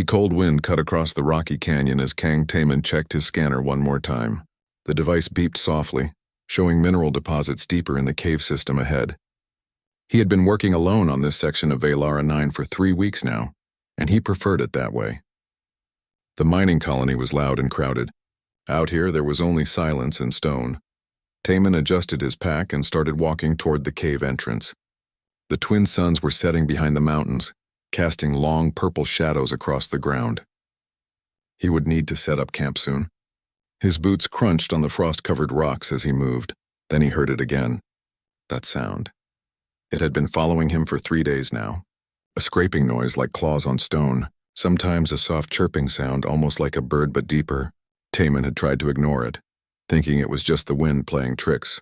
Cold wind cut across the rocky canyon as Kang Taman checked his scanner one more time. The device beeped softly, showing mineral deposits deeper in the cave system ahead. He had been working alone on this section of Valara 9 for 3 weeks now, and he preferred it that way. The mining colony was loud and crowded. Out here there was only silence and stone. Taman adjusted his pack and started walking toward the cave entrance. The twin suns were setting behind the mountains, casting long purple shadows across the ground. He would need to set up camp soon. His boots crunched on the frost-covered rocks as he moved. Then he heard it again. That sound. It had been following him for 3 days now. A scraping noise like claws on stone, sometimes a soft chirping sound almost like a bird but deeper. Taman had tried to ignore it, thinking it was just the wind playing tricks.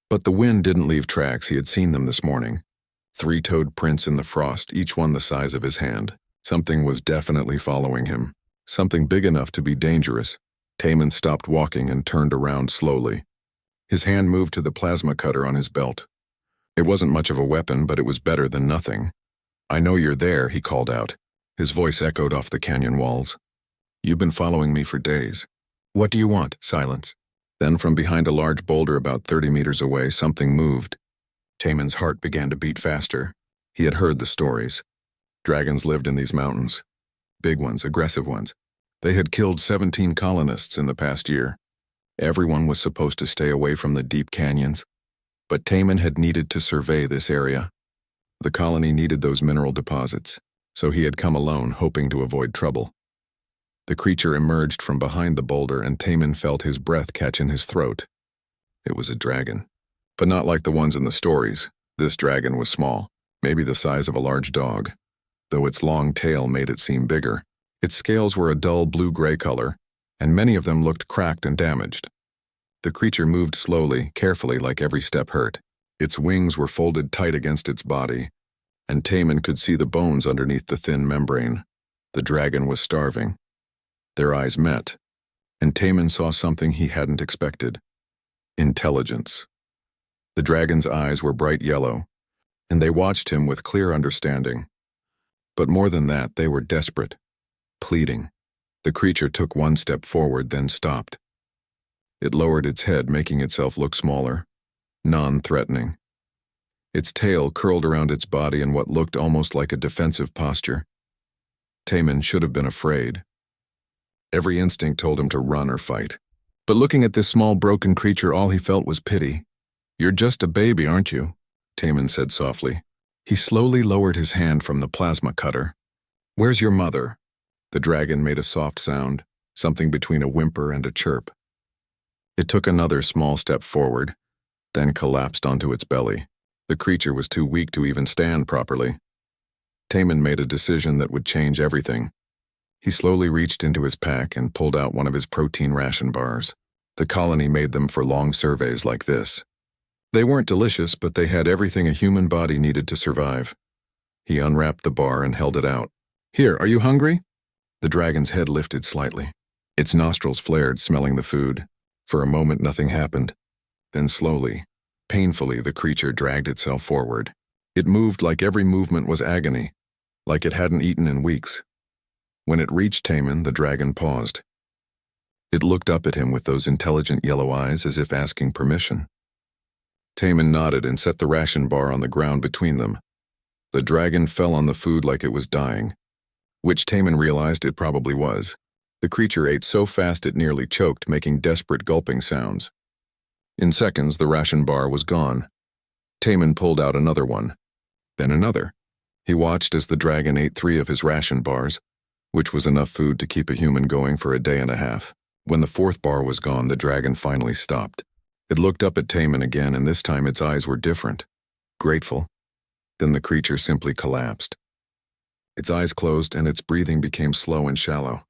But the wind didn't leave tracks. He had seen them this morning. 3-toed prints in the frost, each one the size of his hand. Something was definitely following him. Something big enough to be dangerous. Taman stopped walking and turned around slowly. His hand moved to the plasma cutter on his belt. It wasn't much of a weapon, but it was better than nothing. "I know you're there," he called out. His voice echoed off the canyon walls. "You've been following me for days. What do you want?" Silence. Then from behind a large boulder about 30 meters away, something moved. Taman's heart began to beat faster. He had heard the stories. Dragons lived in these mountains. Big ones, aggressive ones. They had killed 17 colonists in the past year. Everyone was supposed to stay away from the deep canyons. But Taman had needed to survey this area. The colony needed those mineral deposits, so he had come alone, hoping to avoid trouble. The creature emerged from behind the boulder, and Taman felt his breath catch in his throat. It was a dragon. But not like the ones in the stories. This dragon was small, maybe the size of a large dog, though its long tail made it seem bigger. Its scales were a dull blue-gray color, and many of them looked cracked and damaged. The creature moved slowly, carefully, like every step hurt. Its wings were folded tight against its body, and Taman could see the bones underneath the thin membrane. The dragon was starving. Their eyes met, and Taman saw something he hadn't expected. Intelligence. The dragon's eyes were bright yellow, and they watched him with clear understanding. But more than that, they were desperate, pleading. The creature took one step forward, then stopped. It lowered its head, making itself look smaller, non-threatening. Its tail curled around its body in what looked almost like a defensive posture. Taman should have been afraid. Every instinct told him to run or fight. But looking at this small, broken creature, all he felt was pity. "You're just a baby, aren't you?" Taman said softly. He slowly lowered his hand from the plasma cutter. "Where's your mother?" The dragon made a soft sound, something between a whimper and a chirp. It took another small step forward, then collapsed onto its belly. The creature was too weak to even stand properly. Taman made a decision that would change everything. He slowly reached into his pack and pulled out one of his protein ration bars. The colony made them for long surveys like this. They weren't delicious, but they had everything a human body needed to survive. He unwrapped the bar and held it out. "Here, are you hungry?" The dragon's head lifted slightly. Its nostrils flared, smelling the food. For a moment, nothing happened. Then slowly, painfully, the creature dragged itself forward. It moved like every movement was agony, like it hadn't eaten in weeks. When it reached Taman, the dragon paused. It looked up at him with those intelligent yellow eyes as if asking permission. Taman nodded and set the ration bar on the ground between them. The dragon fell on the food like it was dying, which Taman realized it probably was. The creature ate so fast it nearly choked, making desperate gulping sounds. In seconds, the ration bar was gone. Taman pulled out another one, then another. He watched as the dragon ate 3 of his ration bars, which was enough food to keep a human going for a day and a half. When the 4th bar was gone, the dragon finally stopped. It looked up at Taman again, and this time its eyes were different, grateful. Then the creature simply collapsed. Its eyes closed and its breathing became slow and shallow.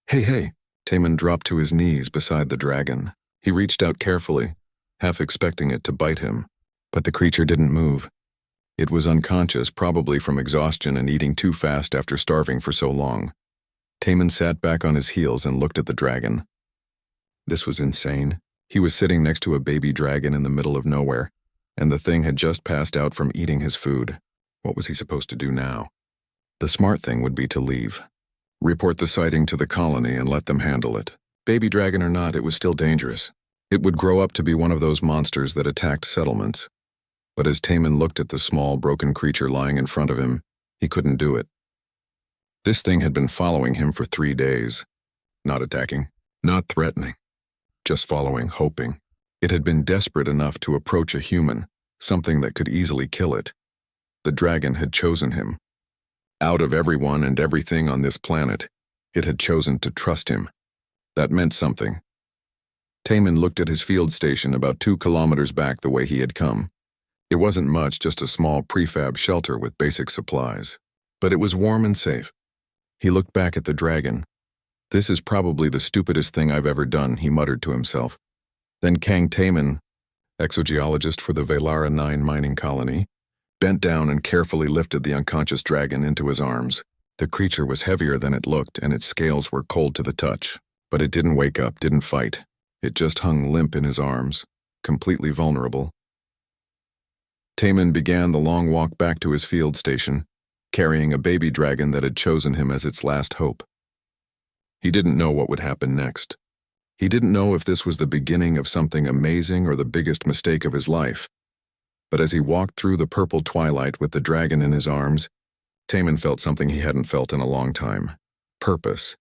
Hey, Taman dropped to his knees beside the dragon. He reached out carefully, half expecting it to bite him, but the creature didn't move. It was unconscious, probably from exhaustion and eating too fast after starving for so long. Taman sat back on his heels and looked at the dragon. This was insane. He was sitting next to a baby dragon in the middle of nowhere, and the thing had just passed out from eating his food. What was he supposed to do now? The smart thing would be to leave. Report the sighting to the colony and let them handle it. Baby dragon or not, it was still dangerous. It would grow up to be one of those monsters that attacked settlements. But as Taman looked at the small, broken creature lying in front of him, he couldn't do it. This thing had been following him for 3 days. Not attacking, not threatening, just following, hoping. It had been desperate enough to approach a human, something that could easily kill it. The dragon had chosen him. Out of everyone and everything on this planet, it had chosen to trust him. That meant something. Taman looked at his field station about 2 kilometers back the way he had come. It wasn't much, just a small prefab shelter with basic supplies. But it was warm and safe. He looked back at the dragon. This is probably the stupidest thing I've ever done, he muttered to himself. Then Kang Taman, exogeologist for the Velara 9 mining colony, bent down and carefully lifted the unconscious dragon into his arms. The creature was heavier than it looked, and its scales were cold to the touch. But it didn't wake up, didn't fight. It just hung limp in his arms, completely vulnerable. Taman began the long walk back to his field station, carrying a baby dragon that had chosen him as its last hope. He didn't know what would happen next. He didn't know if this was the beginning of something amazing or the biggest mistake of his life. But as he walked through the purple twilight with the dragon in his arms, Taman felt something he hadn't felt in a long time. Purpose.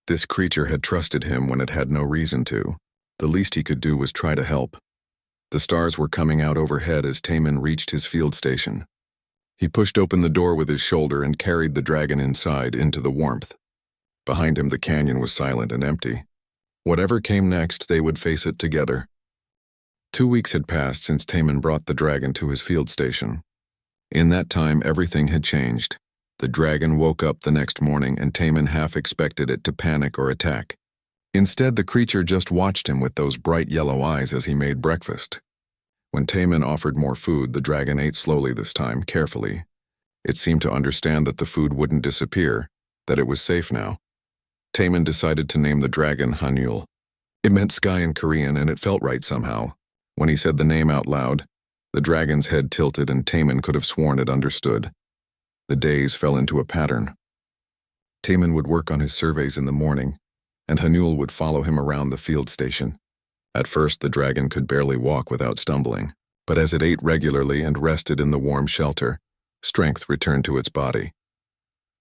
This creature had trusted him when it had no reason to. The least he could do was try to help. The stars were coming out overhead as Taman reached his field station. He pushed open the door with his shoulder and carried the dragon inside into the warmth. Behind him the canyon was silent and empty. Whatever came next, they would face it together. 2 weeks had passed since Taman brought the dragon to his field station. In that time, everything had changed. The dragon woke up the next morning and Taman half expected it to panic or attack. Instead, the creature just watched him with those bright yellow eyes as he made breakfast. When Taman offered more food, the dragon ate slowly this time, carefully. It seemed to understand that the food wouldn't disappear, that it was safe now. Taman decided to name the dragon Hanul. It meant sky in Korean, and it felt right somehow. When he said the name out loud, the dragon's head tilted and Taman could have sworn it understood. The days fell into a pattern. Taman would work on his surveys in the morning, and Hanul would follow him around the field station. At first, the dragon could barely walk without stumbling, but as it ate regularly and rested in the warm shelter, strength returned to its body.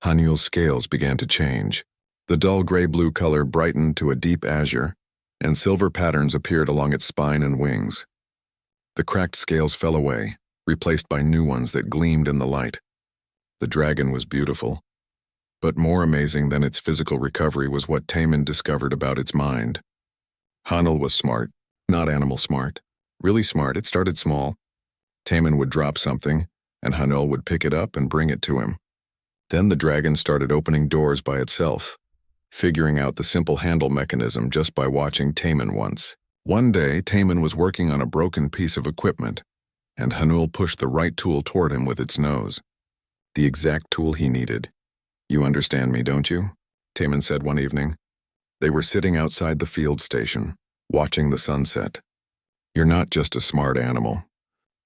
Hanul's scales began to change. The dull gray-blue color brightened to a deep azure, and silver patterns appeared along its spine and wings. The cracked scales fell away, replaced by new ones that gleamed in the light. The dragon was beautiful. But more amazing than its physical recovery was what Taman discovered about its mind. Hanul was smart, not animal smart. Really smart. It started small. Taman would drop something, and Hanul would pick it up and bring it to him. Then the dragon started opening doors by itself, figuring out the simple handle mechanism just by watching Taman once. One day, Taman was working on a broken piece of equipment, and Hanul pushed the right tool toward him with its nose. The exact tool he needed. "You understand me, don't you?" Taman said one evening. They were sitting outside the field station, watching the sunset. "You're not just a smart animal.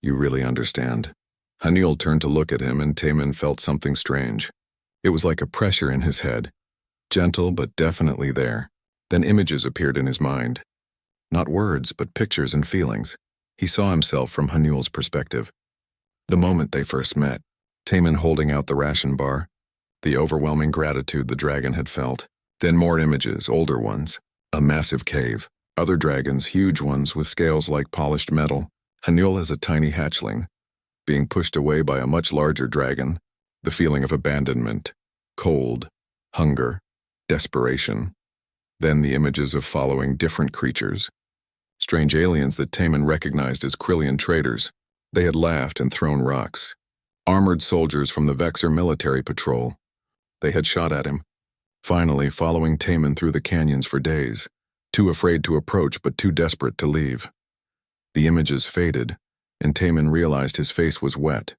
You really understand." Hanul turned to look at him, and Taman felt something strange. It was like a pressure in his head. Gentle, but definitely there. Then images appeared in his mind. Not words, but pictures and feelings. He saw himself from Hanul's perspective. The moment they first met, Taman holding out the ration bar, the overwhelming gratitude the dragon had felt. Then more images, older ones. A massive cave. Other dragons, huge ones with scales like polished metal. Hanul as a tiny hatchling, being pushed away by a much larger dragon. The feeling of abandonment, cold, hunger, desperation. Then the images of following different creatures. Strange aliens that Taman recognized as Krillian traders. They had laughed and thrown rocks. Armored soldiers from the Vexor military patrol. They had shot at him. Finally, following Taman through the canyons for days, too afraid to approach but too desperate to leave. The images faded, and Taman realized his face was wet.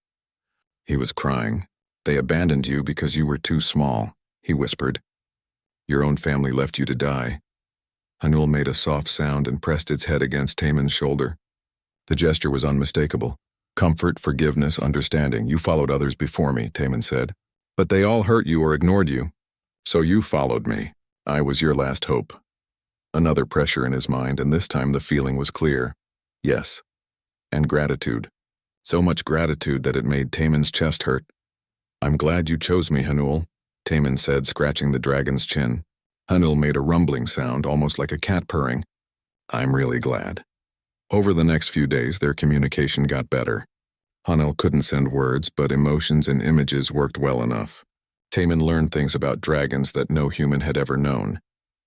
He was crying. "They abandoned you because you were too small," he whispered. "Your own family left you to die." Hanul made a soft sound and pressed its head against Taman's shoulder. The gesture was unmistakable. "Comfort, forgiveness, understanding. You followed others before me," Taman said. "But they all hurt you or ignored you. So you followed me. I was your last hope. Another pressure in his mind, and this time the feeling was clear. Yes. And gratitude. So much gratitude that it made Taemin's chest hurt. I'm glad you chose me, Hanul, Taemin said, scratching the dragon's chin. Hanul made a rumbling sound, almost like a cat purring. I'm really glad. Over the next few days, their communication got better. Hanul couldn't send words, but emotions and images worked well enough. Taemin learned things about dragons that no human had ever known.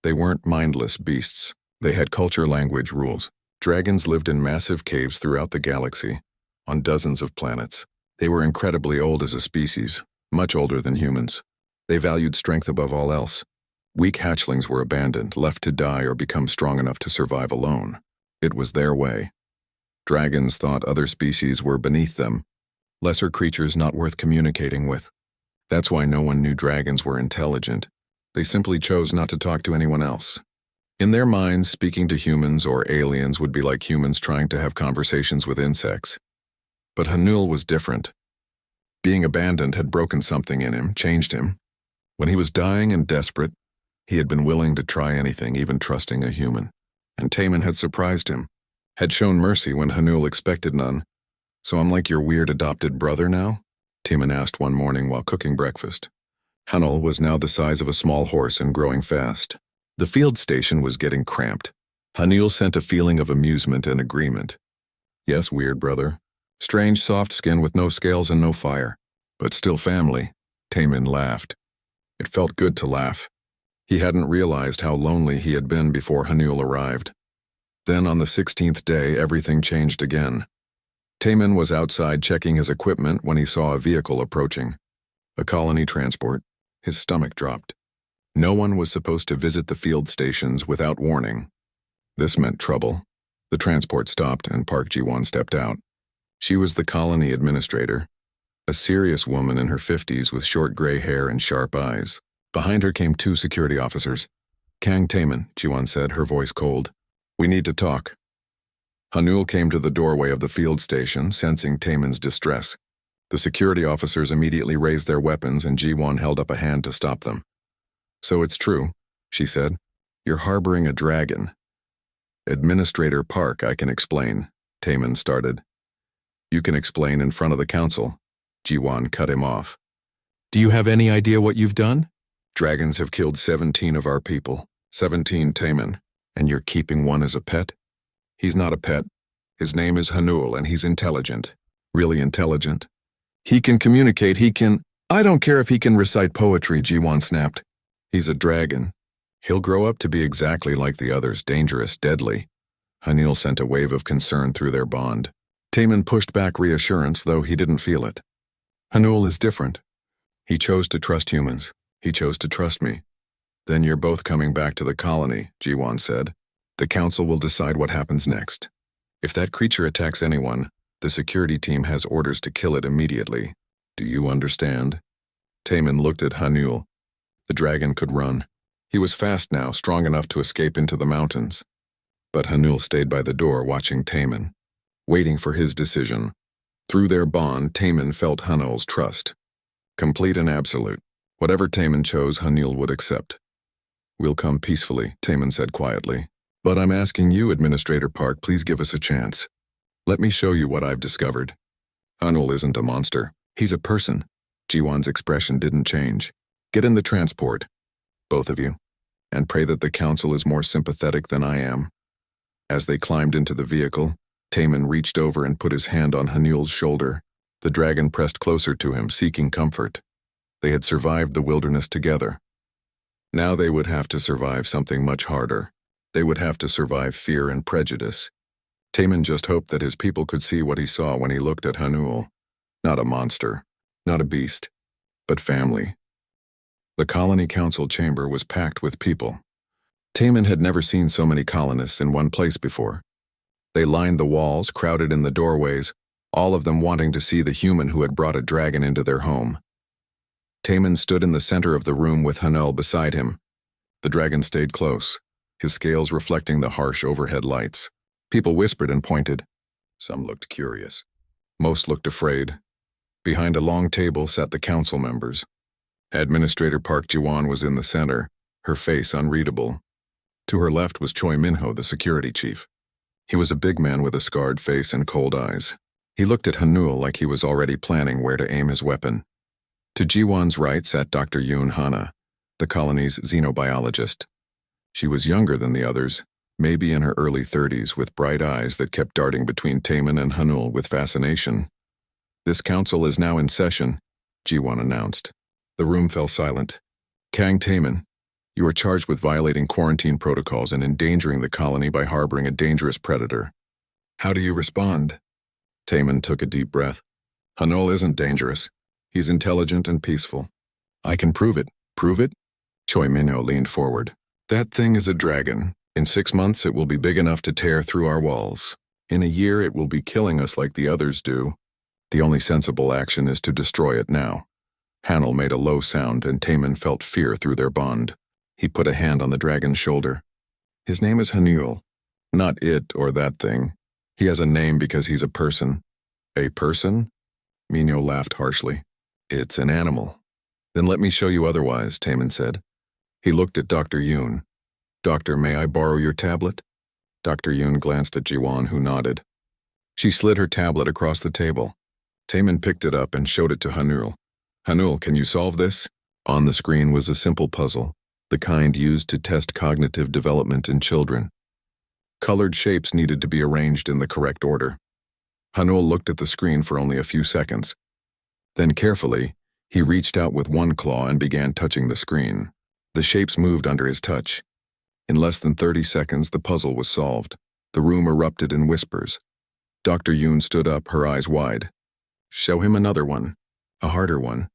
They weren't mindless beasts. They had culture, language, rules. Dragons lived in massive caves throughout the galaxy, on dozens of planets. They were incredibly old as a species, much older than humans. They valued strength above all else. Weak hatchlings were abandoned, left to die or become strong enough to survive alone. It was their way. Dragons thought other species were beneath them, lesser creatures not worth communicating with. That's why no one knew dragons were intelligent. They simply chose not to talk to anyone else. In their minds, speaking to humans or aliens would be like humans trying to have conversations with insects. But Hanul was different. Being abandoned had broken something in him, changed him. When he was dying and desperate, he had been willing to try anything, even trusting a human. And Taemin had surprised him, had shown mercy when Hanul expected none. So I'm like your weird adopted brother now? Taemin asked one morning while cooking breakfast. Hanul was now the size of a small horse and growing fast. The field station was getting cramped. Hanul sent a feeling of amusement and agreement. Yes, weird brother. Strange soft skin with no scales and no fire. But still family. Taemin laughed. It felt good to laugh. He hadn't realized how lonely he had been before Hanul arrived. Then on the 16th day, everything changed again. Taemin was outside checking his equipment when he saw a vehicle approaching. A colony transport. His stomach dropped. No one was supposed to visit the field stations without warning. This meant trouble. The transport stopped and Park Ji-won stepped out. She was the colony administrator, a serious woman in her 50s with short gray hair and sharp eyes. Behind her came two security officers. Kang Taemin, Ji-won said, her voice cold. We need to talk. Hanul came to the doorway of the field station, sensing Taemin's distress. The security officers immediately raised their weapons and Ji-won held up a hand to stop them. So it's true, she said. You're harboring a dragon. Administrator Park, I can explain, Taemin started. You can explain in front of the council. Ji-won cut him off. Do you have any idea what you've done? Dragons have killed 17 of our people. 17, Taemin. And you're keeping one as a pet? He's not a pet. His name is Hanul and he's intelligent. Really intelligent. He can communicate, I don't care if he can recite poetry, Ji-won snapped. He's a dragon. He'll grow up to be exactly like the others, dangerous, deadly. Hanul sent a wave of concern through their bond. Taemin pushed back reassurance, though he didn't feel it. Hanul is different. He chose to trust humans. He chose to trust me. Then you're both coming back to the colony, Ji-won said. The council will decide what happens next. If that creature attacks anyone, the security team has orders to kill it immediately. Do you understand? Taemin looked at Hanul. The dragon could run. He was fast now, strong enough to escape into the mountains. But Hanul stayed by the door watching Taemin, waiting for his decision. Through their bond, Taemin felt Hanul's trust. Complete and absolute. Whatever Taemin chose, Hanul would accept. We'll come peacefully, Taemin said quietly. But I'm asking you, Administrator Park, please give us a chance. Let me show you what I've discovered. Hanul isn't a monster. He's a person. Ji-won's expression didn't change. Get in the transport, both of you, and pray that the council is more sympathetic than I am. As they climbed into the vehicle, Taemin reached over and put his hand on Hanul's shoulder. The dragon pressed closer to him, seeking comfort. They had survived the wilderness together. Now they would have to survive something much harder. They would have to survive fear and prejudice. Taemin just hoped that his people could see what he saw when he looked at Hanul. Not a monster, not a beast, but family. The colony council chamber was packed with people. Taemin had never seen so many colonists in one place before. They lined the walls, crowded in the doorways, all of them wanting to see the human who had brought a dragon into their home. Taemin stood in the center of the room with Hanul beside him. The dragon stayed close, his scales reflecting the harsh overhead lights. People whispered and pointed. Some looked curious. Most looked afraid. Behind a long table sat the council members. Administrator Park Ji-won was in the center, her face unreadable. To her left was Choi Min-ho, the security chief. He was a big man with a scarred face and cold eyes. He looked at Hanul like he was already planning where to aim his weapon. To Ji-won's right sat Dr. Yoon Hana, the colony's xenobiologist. She was younger than the others, maybe in her early 30s, with bright eyes that kept darting between Taemin and Hanul with fascination. "This council is now in session," Ji-won announced. The room fell silent. "Kang Taemin, you are charged with violating quarantine protocols and endangering the colony by harboring a dangerous predator. How do you respond?" Taemin took a deep breath. "Hanul isn't dangerous. He's intelligent and peaceful." "I can prove it." "Prove it?" Choi Min-ho leaned forward. "That thing is a dragon. In 6 months it will be big enough to tear through our walls. In a year it will be killing us like the others do. The only sensible action is to destroy it now." Hanul made a low sound and Taemin felt fear through their bond. He put a hand on the dragon's shoulder. "His name is Hanul. Not it or that thing. He has a name because he's a person." "A person?" Minho laughed harshly. "It's an animal." "Then let me show you otherwise," Taemin said. He looked at Dr. Yoon. "Doctor, may I borrow your tablet?" Dr. Yoon glanced at Ji-won, who nodded. She slid her tablet across the table. Taemin picked it up and showed it to Hanul. "Hanul, can you solve this?" On the screen was a simple puzzle, the kind used to test cognitive development in children. Colored shapes needed to be arranged in the correct order. Hanul looked at the screen for only a few seconds. Then carefully, he reached out with one claw and began touching the screen. The shapes moved under his touch. In less than 30 seconds, the puzzle was solved. The room erupted in whispers. Dr. Yoon stood up, her eyes wide. "Show him another one." "A harder one."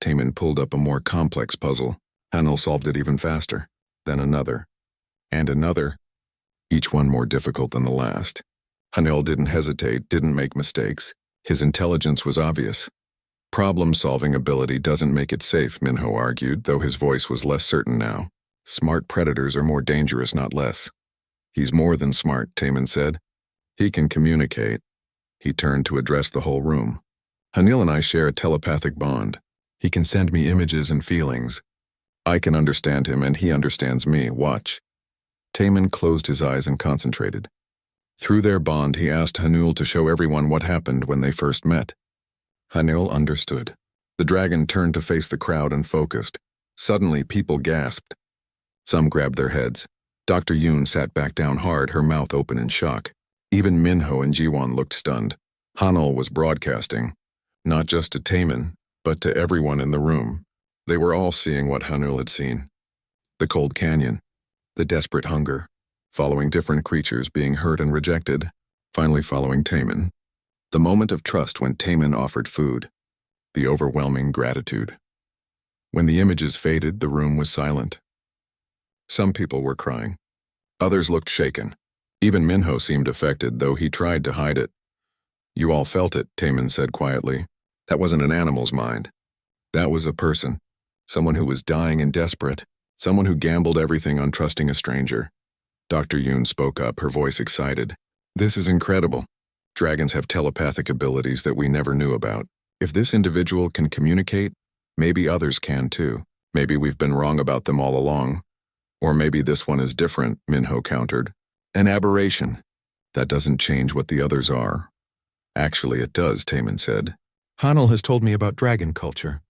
Taemin pulled up a more complex puzzle. Hanul solved it even faster. Then another. And another. Each one more difficult than the last. Hanul didn't hesitate, didn't make mistakes. His intelligence was obvious. "Problem-solving ability doesn't make it safe," Minho argued, though his voice was less certain now. "Smart predators are more dangerous, not less." "He's more than smart," Taemin said. "He can communicate." He turned to address the whole room. "Hanul and I share a telepathic bond. He can send me images and feelings. I can understand him and he understands me. Watch." Taemin closed his eyes and concentrated. Through their bond, he asked Hanul to show everyone what happened when they first met. Hanul understood. The dragon turned to face the crowd and focused. Suddenly, people gasped. Some grabbed their heads. Dr. Yoon sat back down hard, her mouth open in shock. Even Minho and Ji-won looked stunned. Hanul was broadcasting, not just to Taemin, but to everyone in the room. They were all seeing what Hanul had seen. The cold canyon, the desperate hunger, following different creatures being hurt and rejected, finally following Taemin. The moment of trust when Taemin offered food. The overwhelming gratitude. When the images faded, the room was silent. Some people were crying. Others looked shaken. Even Minho seemed affected, though he tried to hide it. "You all felt it," Taemin said quietly. "That wasn't an animal's mind. That was a person. Someone who was dying and desperate. Someone who gambled everything on trusting a stranger." Dr. Yoon spoke up, her voice excited. "This is incredible. Dragons have telepathic abilities that we never knew about. If this individual can communicate, maybe others can too. Maybe we've been wrong about them all along. Or maybe this one is different," Minho countered. "An aberration. That doesn't change what the others are." "Actually, it does," Taemin said. "Hanul has told me about dragon culture.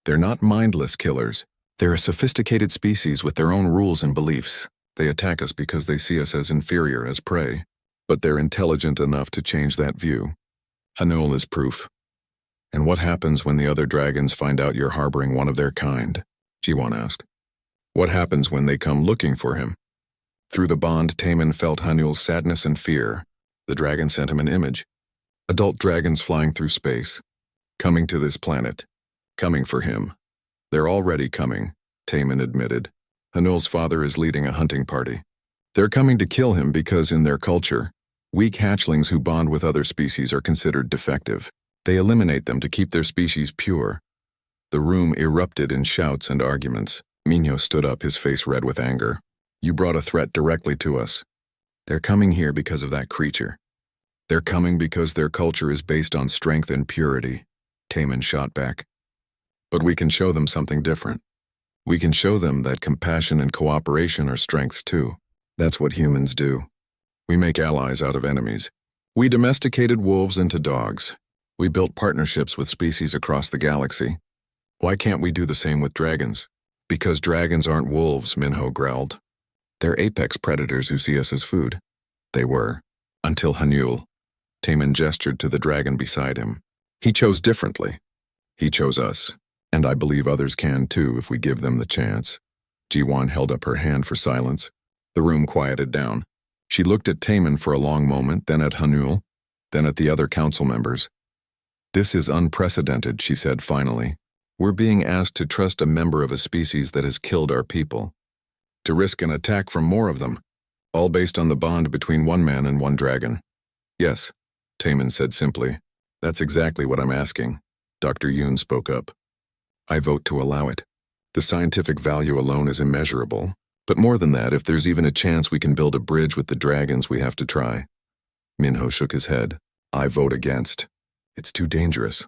They're not mindless killers. They're a sophisticated species with their own rules and beliefs. They attack us because they see us as inferior, as prey. But they're intelligent enough to change that view. Hanul is proof." "And what happens when the other dragons find out you're harboring one of their kind?" Ji-won asked. "What happens when they come looking for him?" Through the bond, Taemin felt Hanul's sadness and fear. The dragon sent him an image. Adult dragons flying through space. Coming to this planet. Coming for him. "They're already coming," Taemin admitted. "Hanul's father is leading a hunting party. They're coming to kill him because in their culture, weak hatchlings who bond with other species are considered defective. They eliminate them to keep their species pure." The room erupted in shouts and arguments. Minho stood up, his face red with anger. "You brought a threat directly to us. They're coming here because of that creature. They're coming because their culture is based on strength and purity," Taemin shot back. But we can show them something different. We can show them that compassion and cooperation are strengths too. That's what humans do. We make allies out of enemies. We domesticated wolves into dogs. We built partnerships with species across the galaxy. Why can't we do the same with dragons? Because dragons aren't wolves, Minho growled. They're apex predators who see us as food. They were. Until Hanul. Taman gestured to the dragon beside him. He chose differently. He chose us. And I believe others can too if we give them the chance. Jiwan held up her hand for silence. The room quieted down. She looked at Taman for a long moment, then at Hanul, then at the other council members. This is unprecedented, she said finally. We're being asked to trust a member of a species that has killed our people. To risk an attack from more of them, all based on the bond between one man and one dragon. Yes, Taman said simply. That's exactly what I'm asking. Dr. Yoon spoke up. I vote to allow it. The scientific value alone is immeasurable. But more than that, if there's even a chance we can build a bridge with the dragons, we have to try. Minho shook his head. I vote against. It's too dangerous.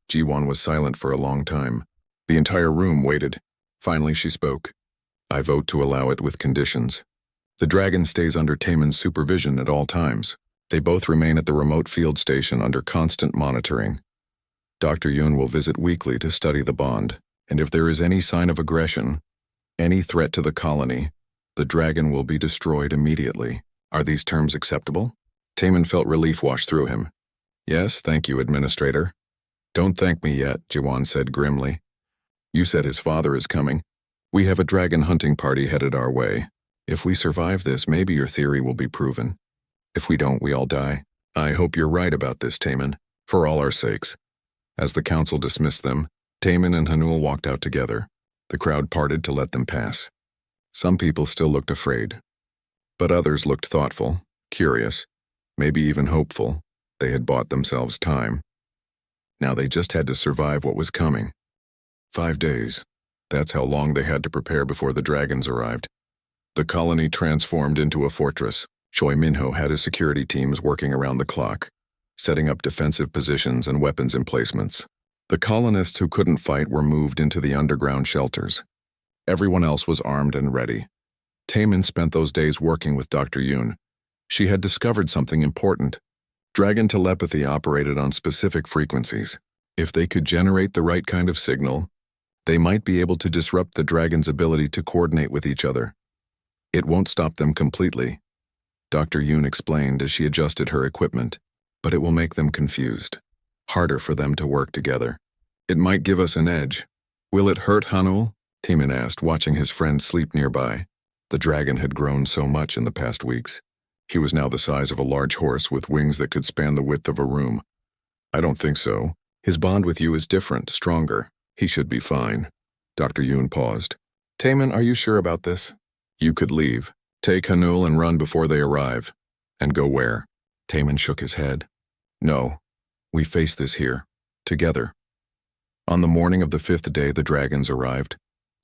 Jiwan was silent for a long time. The entire room waited. Finally she spoke. I vote to allow it with conditions. The dragon stays under Taman's supervision at all times. They both remain at the remote field station under constant monitoring. Dr. Yoon will visit weekly to study the bond, and if there is any sign of aggression, any threat to the colony, the dragon will be destroyed immediately. Are these terms acceptable? Taman felt relief wash through him. Yes, thank you, Administrator. Don't thank me yet, Jiwan said grimly. You said his father is coming. We have a dragon hunting party headed our way. If we survive this, maybe your theory will be proven. If we don't, we all die. I hope you're right about this, Taman, for all our sakes. As the council dismissed them, Taman and Hanul walked out together. The crowd parted to let them pass. Some people still looked afraid, but others looked thoughtful, curious, maybe even hopeful. They had bought themselves time. Now they just had to survive what was coming. 5 days. That's how long they had to prepare before the dragons arrived. The colony transformed into a fortress. Choi Minho had his security teams working around the clock, setting up defensive positions and weapons emplacements. The colonists who couldn't fight were moved into the underground shelters. Everyone else was armed and ready. Taman spent those days working with Dr. Yoon. She had discovered something important. Dragon telepathy operated on specific frequencies. If they could generate the right kind of signal, they might be able to disrupt the dragon's ability to coordinate with each other. It won't stop them completely, Dr. Yoon explained as she adjusted her equipment, but it will make them confused. Harder for them to work together. It might give us an edge. Will it hurt Hanul? Taman asked, watching his friend sleep nearby. The dragon had grown so much in the past weeks. He was now the size of a large horse with wings that could span the width of a room. I don't think so. His bond with you is different, stronger. He should be fine. Dr. Yoon paused. Taman, are you sure about this? You could leave. Take Hanul and run before they arrive. And go where? Taman shook his head. No. We face this here. Together. On the morning of the 5th day, the dragons arrived.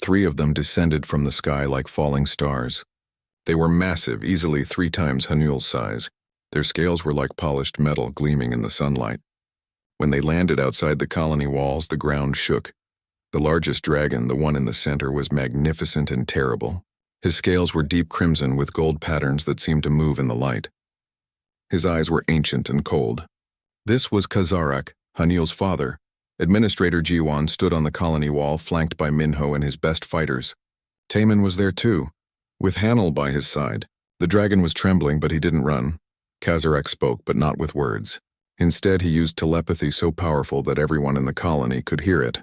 3 of them descended from the sky like falling stars. They were massive, easily 3 times Hanul's size. Their scales were like polished metal gleaming in the sunlight. When they landed outside the colony walls, the ground shook. The largest dragon, the one in the center, was magnificent and terrible. His scales were deep crimson with gold patterns that seemed to move in the light. His eyes were ancient and cold. This was Kazarak, Hanul's father. Administrator Jiwan stood on the colony wall, flanked by Minho and his best fighters. Taman was there too, with Hanul by his side. The dragon was trembling, but he didn't run. Kazarak spoke, but not with words. Instead, he used telepathy so powerful that everyone in the colony could hear it.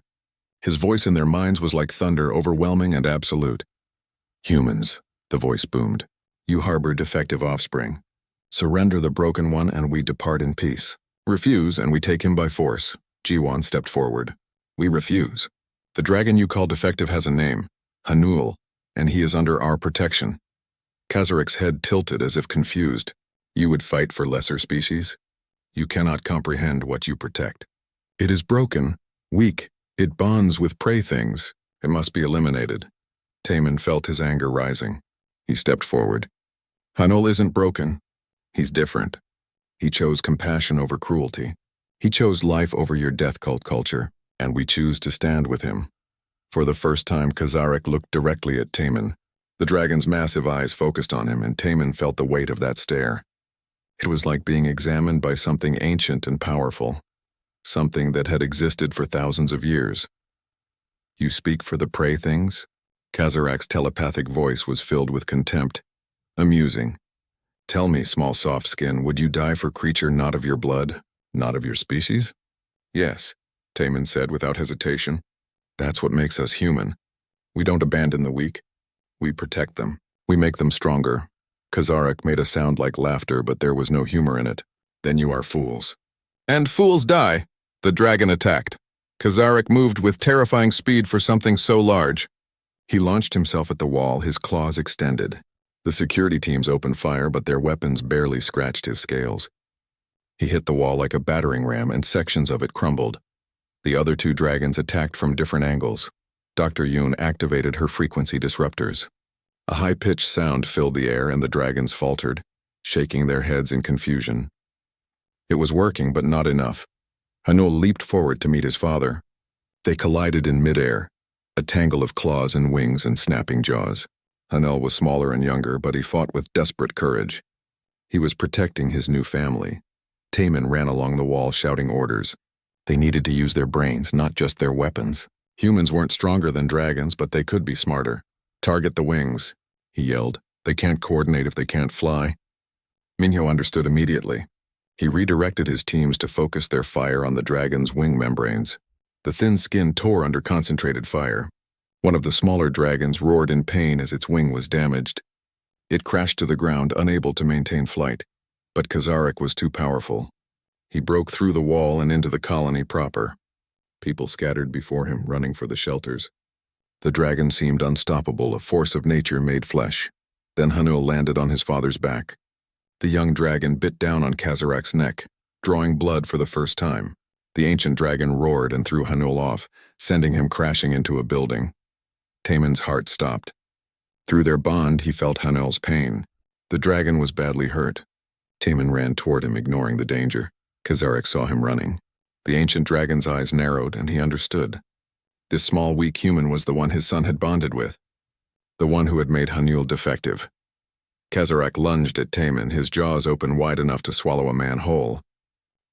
His voice in their minds was like thunder, overwhelming and absolute. Humans, the voice boomed. You harbor defective offspring. Surrender the broken one and we depart in peace. Refuse and we take him by force. Jiwan stepped forward. We refuse. The dragon you call defective has a name, Hanul, and he is under our protection. Kazarak's head tilted as if confused. You would fight for lesser species? You cannot comprehend what you protect. It is broken, weak. It bonds with prey things. It must be eliminated. Taman felt his anger rising. He stepped forward. Hanul isn't broken. He's different. He chose compassion over cruelty. He chose life over your death cult culture. and we choose to stand with him. For the first time, Kazarek looked directly at Taman. The dragon's massive eyes focused on him, and Taman felt the weight of that stare. It was like being examined by something ancient and powerful, something that had existed for thousands of years. "You speak for the prey things?" Kazarak's telepathic voice was filled with contempt. "Amusing. Tell me, small soft skin, would you die for creature not of your blood, not of your species?" "Yes," Taman said without hesitation. "That's what makes us human. We don't abandon the weak. We protect them. We make them stronger." Kazarek made a sound like laughter, but there was no humor in it. "Then you are fools." "And fools die!" The dragon attacked. Kazarek moved with terrifying speed for something so large. He launched himself at the wall, his claws extended. The security teams opened fire, but their weapons barely scratched his scales. He hit the wall like a battering ram, and sections of it crumbled. The other two dragons attacked from different angles. Dr. Yoon activated her frequency disruptors. A high-pitched sound filled the air, and the dragons faltered, shaking their heads in confusion. It was working, but not enough. Hanul leaped forward to meet his father. They collided in midair, a tangle of claws and wings and snapping jaws. Hanul was smaller and younger, but he fought with desperate courage. He was protecting his new family. Taman ran along the wall shouting orders. They needed to use their brains, not just their weapons. Humans weren't stronger than dragons, but they could be smarter. "Target the wings," he yelled. "They can't coordinate if they can't fly." Minho understood immediately. He redirected his teams to focus their fire on the dragon's wing membranes. The thin skin tore under concentrated fire. One of the smaller dragons roared in pain as its wing was damaged. It crashed to the ground, unable to maintain flight. But Kazarek was too powerful. He broke through the wall and into the colony proper. People scattered before him, running for the shelters. The dragon seemed unstoppable, a force of nature made flesh. Then Hanul landed on his father's back. The young dragon bit down on Kazarak's neck, drawing blood for the first time. The ancient dragon roared and threw Hanul off, sending him crashing into a building. Taman's heart stopped. Through their bond, he felt Hanul's pain. The dragon was badly hurt. Taman ran toward him, ignoring the danger. Kazarek saw him running. The ancient dragon's eyes narrowed, and he understood. This small, weak human was the one his son had bonded with, the one who had made Hanul defective. Kazarak lunged at Taman, his jaws open wide enough to swallow a man whole.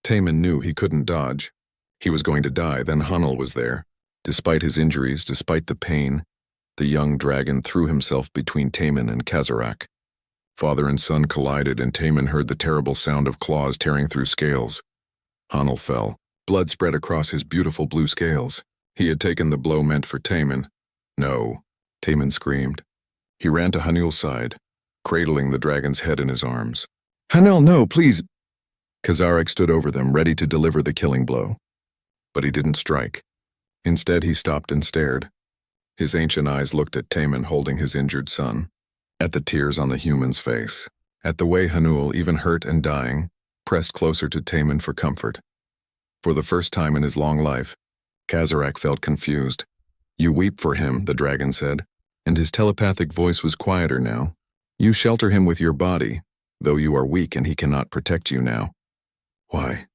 Taman knew he couldn't dodge. He was going to die, then Hanul was there. Despite his injuries, despite the pain, the young dragon threw himself between Taman and Kazarak. Father and son collided, and Taman heard the terrible sound of claws tearing through scales. Hanul fell. Blood spread across his beautiful blue scales. He had taken the blow meant for Taman. "No," Taman screamed. He ran to Hanul's side, cradling the dragon's head in his arms. "Hanul, no, please!" Kazarek stood over them, ready to deliver the killing blow. But he didn't strike. Instead, he stopped and stared. His ancient eyes looked at Taman holding his injured son, at the tears on the human's face, at the way Hanul, even hurt and dying, pressed closer to Taman for comfort. For the first time in his long life, Kazarak felt confused. "You weep for him," the dragon said, and his telepathic voice was quieter now. "You shelter him with your body, though you are weak and he cannot protect you now." "Why?"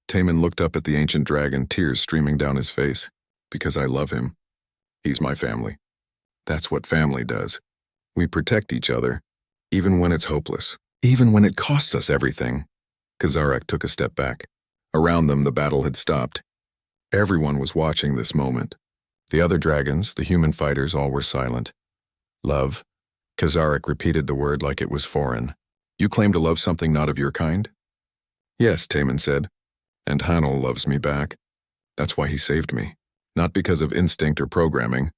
Taman looked up at the ancient dragon, tears streaming down his face. "Because I love him. He's my family. That's what family does. We protect each other, even when it's hopeless, even when it costs us everything." Kazarek took a step back. Around them, the battle had stopped. Everyone was watching this moment. The other dragons, the human fighters, all were silent. "Love?" Kazarek repeated the word like it was foreign. "You claim to love something not of your kind?" "Yes," Taman said. "And Hanul loves me back. That's why he saved me. Not because of instinct or programming,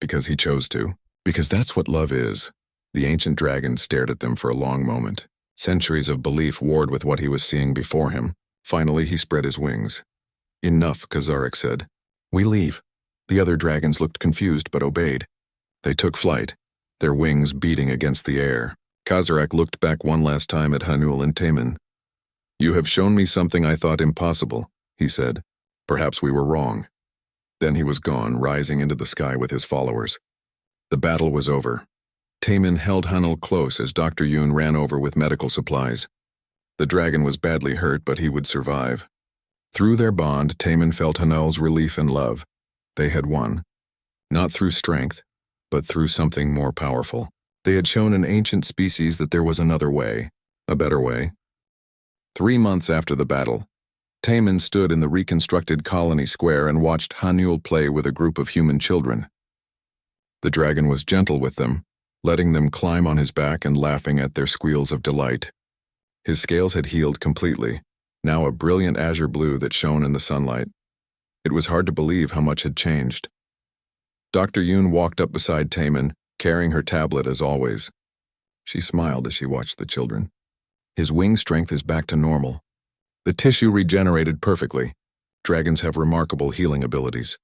because he chose to. Because that's what love is." The ancient dragon stared at them for a long moment. Centuries of belief warred with what he was seeing before him. Finally, he spread his wings. "Enough," Kazarek said. "We leave." The other dragons looked confused but obeyed. They took flight, their wings beating against the air. Kazarek looked back one last time at Hanul and Taman. "You have shown me something I thought impossible," he said. "Perhaps we were wrong." Then he was gone, rising into the sky with his followers. The battle was over. Taman held Hanul close as Dr. Yoon ran over with medical supplies. The dragon was badly hurt, but he would survive. Through their bond, Taman felt Hanul's relief and love. They had won. Not through strength, but through something more powerful. They had shown an ancient species that there was another way, a better way. 3 months after the battle, Taman stood in the reconstructed colony square and watched Hanul play with a group of human children. The dragon was gentle with them, letting them climb on his back and laughing at their squeals of delight. His scales had healed completely, now a brilliant azure blue that shone in the sunlight. It was hard to believe how much had changed. Dr. Yoon walked up beside Taman, carrying her tablet as always. She smiled as she watched the children. His wing strength is back to normal. The tissue regenerated perfectly. Dragons have remarkable healing abilities.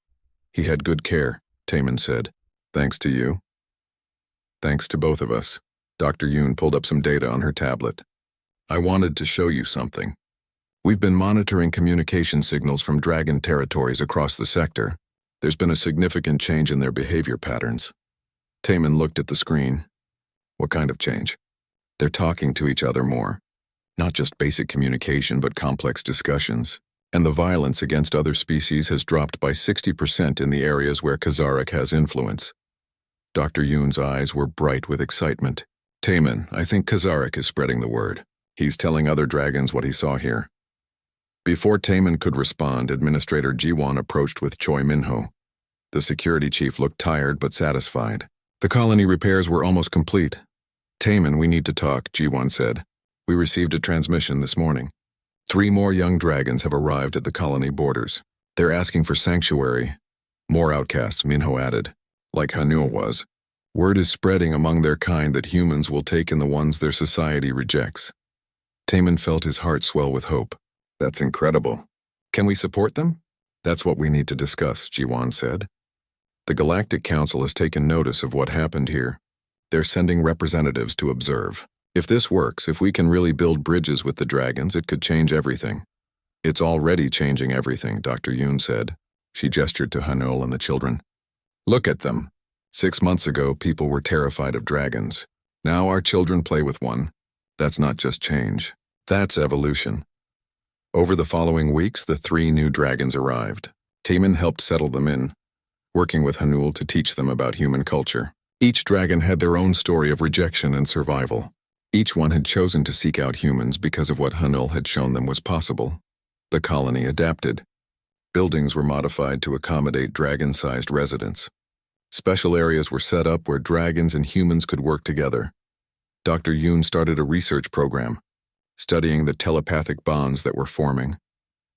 He had good care, Taman said. Thanks to you. Thanks to both of us. Dr. Yoon pulled up some data on her tablet. I wanted to show you something. We've been monitoring communication signals from dragon territories across the sector. There's been a significant change in their behavior patterns. Taman looked at the screen. What kind of change? They're talking to each other more. Not just basic communication, but complex discussions. And the violence against other species has dropped by 60% in the areas where Kazarak has influence. Dr. Yoon's eyes were bright with excitement. Taman, I think Kazarak is spreading the word. He's telling other dragons what he saw here. Before Taman could respond, Administrator Jiwon approached with Choi Minho. The security chief looked tired but satisfied. The colony repairs were almost complete. Taman, we need to talk, Jiwon said. We received a transmission this morning. 3 more young dragons have arrived at the colony borders. They're asking for sanctuary. More outcasts, Minho added. Like Hanul was. Word is spreading among their kind that humans will take in the ones their society rejects. Taman felt his heart swell with hope. That's incredible. Can we support them? That's what we need to discuss, Jiwon said. The Galactic Council has taken notice of what happened here. They're sending representatives to observe. If this works, if we can really build bridges with the dragons, it could change everything. It's already changing everything, Dr. Yoon said. She gestured to Hanul and the children. Look at them. 6 months ago, people were terrified of dragons. Now our children play with one. That's not just change. That's evolution. Over the following weeks, the 3 new dragons arrived. Taman helped settle them in, working with Hanul to teach them about human culture. Each dragon had their own story of rejection and survival. Each one had chosen to seek out humans because of what Hanul had shown them was possible. The colony adapted. Buildings were modified to accommodate dragon-sized residents. Special areas were set up where dragons and humans could work together. Dr. Yoon started a research program, studying the telepathic bonds that were forming.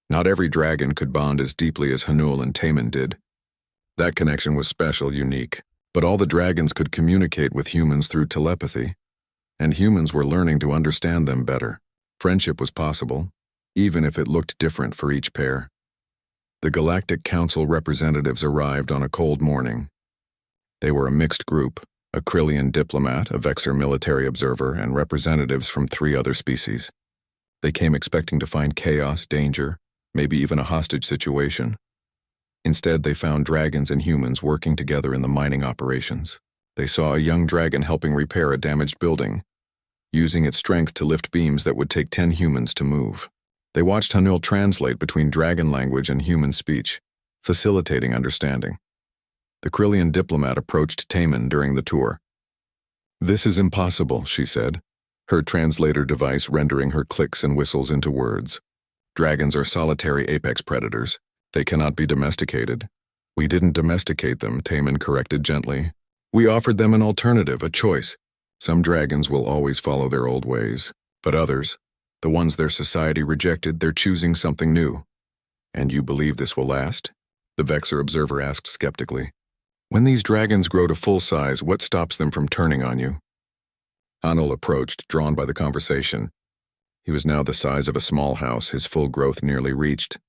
Not every dragon could bond as deeply as Hanul and Taman did. That connection was special, unique, but all the dragons could communicate with humans through telepathy, and humans were learning to understand them better. Friendship was possible, even if it looked different for each pair. The Galactic Council representatives arrived on a cold morning. They were a mixed group, a Krillian diplomat, a Vexer military observer, and representatives from 3 other species. They came expecting to find chaos, danger, maybe even a hostage situation. Instead, they found dragons and humans working together in the mining operations. They saw a young dragon helping repair a damaged building, using its strength to lift beams that would take 10 humans to move. They watched Hanul translate between dragon language and human speech, facilitating understanding. The Krillian diplomat approached Taman during the tour. This is impossible, she said, her translator device rendering her clicks and whistles into words. Dragons are solitary apex predators. They cannot be domesticated. We didn't domesticate them, Taman corrected gently. We offered them an alternative, a choice. Some dragons will always follow their old ways, but others, the ones their society rejected, they're choosing something new. And you believe this will last? The Vexer observer asked skeptically. When these dragons grow to full size, what stops them from turning on you? Hanul approached, drawn by the conversation. He was now the size of a small house, his full growth nearly reached.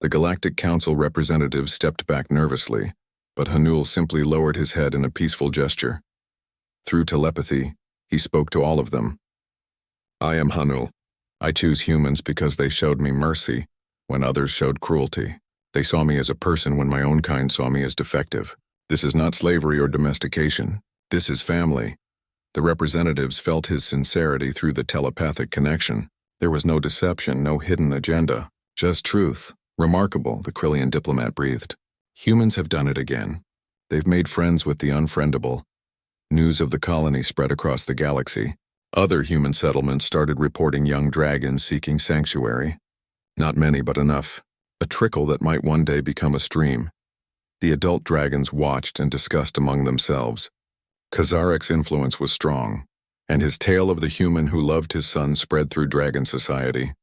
The Galactic Council representatives stepped back nervously, but Hanul simply lowered his head in a peaceful gesture. Through telepathy, he spoke to all of them. I am Hanul. I choose humans because they showed me mercy when others showed cruelty. They saw me as a person when my own kind saw me as defective. This is not slavery or domestication. This is family. The representatives felt his sincerity through the telepathic connection. There was no deception, no hidden agenda. Just truth. Remarkable, the Krillian diplomat breathed. Humans have done it again. They've made friends with the unfriendable. News of the colony spread across the galaxy. Other human settlements started reporting young dragons seeking sanctuary. Not many, but enough. A trickle that might one day become a stream. The adult dragons watched and discussed among themselves. Kazarek's influence was strong, and his tale of the human who loved his son spread through dragon society.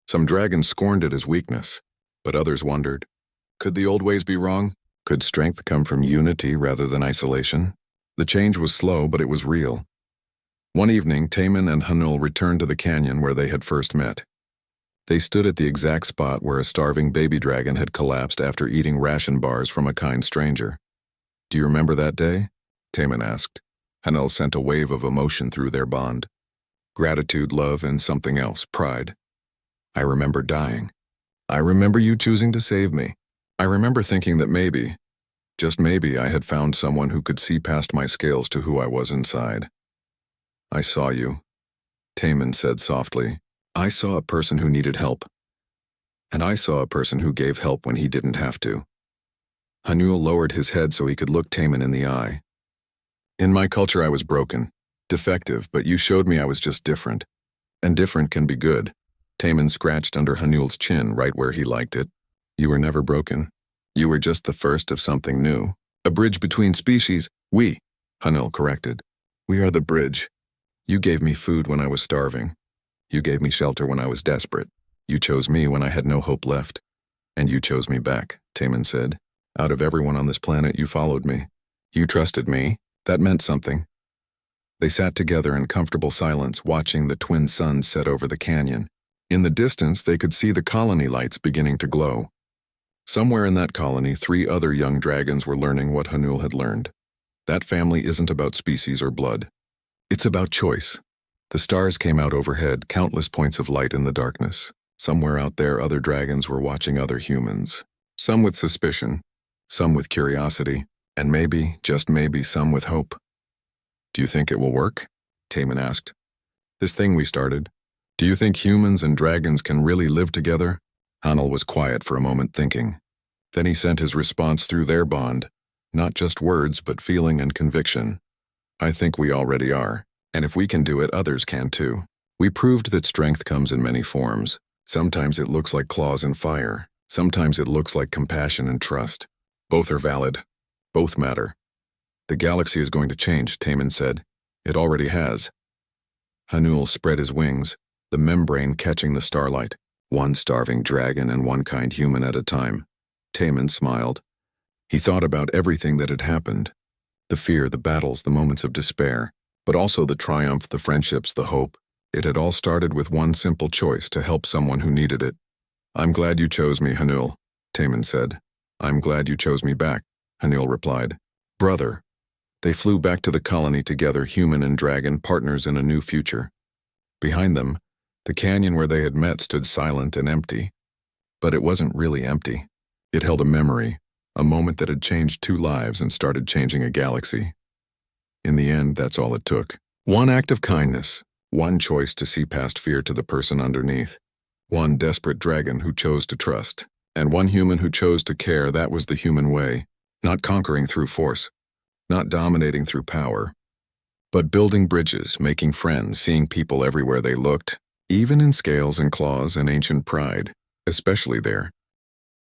Some dragons scorned it as weakness, but others wondered, could the old ways be wrong? Could strength come from unity rather than isolation? The change was slow, but it was real. One evening, Taman and Hanul returned to the canyon where they had first met. They stood at the exact spot where a starving baby dragon had collapsed after eating ration bars from a kind stranger. Do you remember that day? Taman asked. Hanul sent a wave of emotion through their bond. Gratitude, love, and something else, pride. I remember dying. I remember you choosing to save me. I remember thinking that maybe, just maybe, I had found someone who could see past my scales to who I was inside. I saw you, Taman said softly. I saw a person who needed help. And I saw a person who gave help when he didn't have to. Hanul lowered his head so he could look Taman in the eye. In my culture I was broken, defective, but you showed me I was just different. And different can be good. Taman scratched under Hanul's chin right where he liked it. You were never broken. You were just the first of something new. A bridge between species. We, Hanul corrected. We are the bridge. You gave me food when I was starving. You gave me shelter when I was desperate. You chose me when I had no hope left. And you chose me back, Taman said. Out of everyone on this planet, you followed me. You trusted me. That meant something. They sat together in comfortable silence, watching the twin suns set over the canyon. In the distance, they could see the colony lights beginning to glow. Somewhere in that colony, 3 other young dragons were learning what Hanul had learned. That family isn't about species or blood. It's about choice. The stars came out overhead, countless points of light in the darkness. Somewhere out there, other dragons were watching other humans. Some with suspicion, some with curiosity, and maybe, just maybe, some with hope. Do you think it will work? Taman asked. This thing we started. Do you think humans and dragons can really live together? Hanul was quiet for a moment, thinking. Then he sent his response through their bond. Not just words, but feeling and conviction. I think we already are. And if we can do it, others can too. We proved that strength comes in many forms. Sometimes it looks like claws and fire. Sometimes it looks like compassion and trust. Both are valid. Both matter. The galaxy is going to change, Taman said. It already has. Hanul spread his wings, the membrane catching the starlight. One starving dragon and one kind human at a time. Taman smiled. He thought about everything that had happened. The fear, the battles, the moments of despair, but also the triumph, the friendships, the hope. It had all started with one simple choice to help someone who needed it. I'm glad you chose me, Hanul, Taman said. I'm glad you chose me back, Hanul replied. Brother. They flew back to the colony together, human and dragon, partners in a new future. Behind them, the canyon where they had met stood silent and empty. But it wasn't really empty. It held a memory, a moment that had changed 2 lives and started changing a galaxy. In the end, that's all it took. One act of kindness, one choice to see past fear to the person underneath. One desperate dragon who chose to trust, and one human who chose to care. That was the human way. Not conquering through force, not dominating through power, but building bridges, making friends, seeing people everywhere they looked, even in scales and claws and ancient pride, especially there,